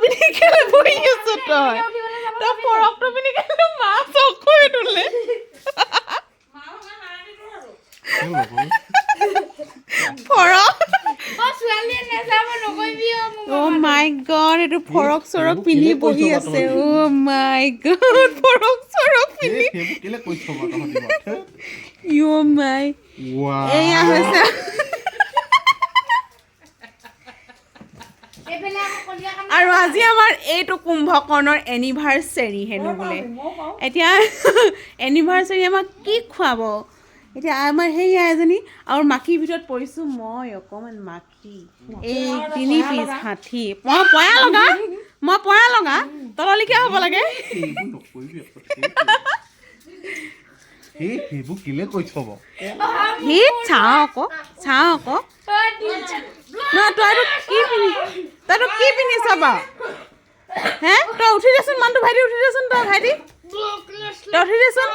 পিন্ধি কেলে বহি আছ তই ফৰকটো পিন্ধি কেলে মা চকুৱে তোলে ফৰক অ' মাই গড এইটো ফৰক চৰক পিন্ধি বহি আছে অ' মাই গড ফৰক চৰক পিন্ধি অ' মাই এয়া হৈছে আৰু আজি আমাৰ এইটো কুম্ভকৰ্ণৰ এনিভাৰ্চেৰী হেনো বোলে এতিয়া এনিভাৰ্চেৰী আমাক কি খুৱাব এতিয়া আমাৰ সেয়া এজনী আৰু মাখিৰ ভিতৰত পৰিছোঁ মই অকণমান মাখি এই 3 পিচ ষাঠি মই পয়া লগা তললৈকে হ'ব লাগে সেইবোৰ কিলে কৈ থব সি চাওঁ আকৌ নহয় তইতো কি পিন্ধিছ বাৰু হে তই উঠি দেচোন মানুহটো ভাইটি উঠি দেচোন তই উঠি দেচোন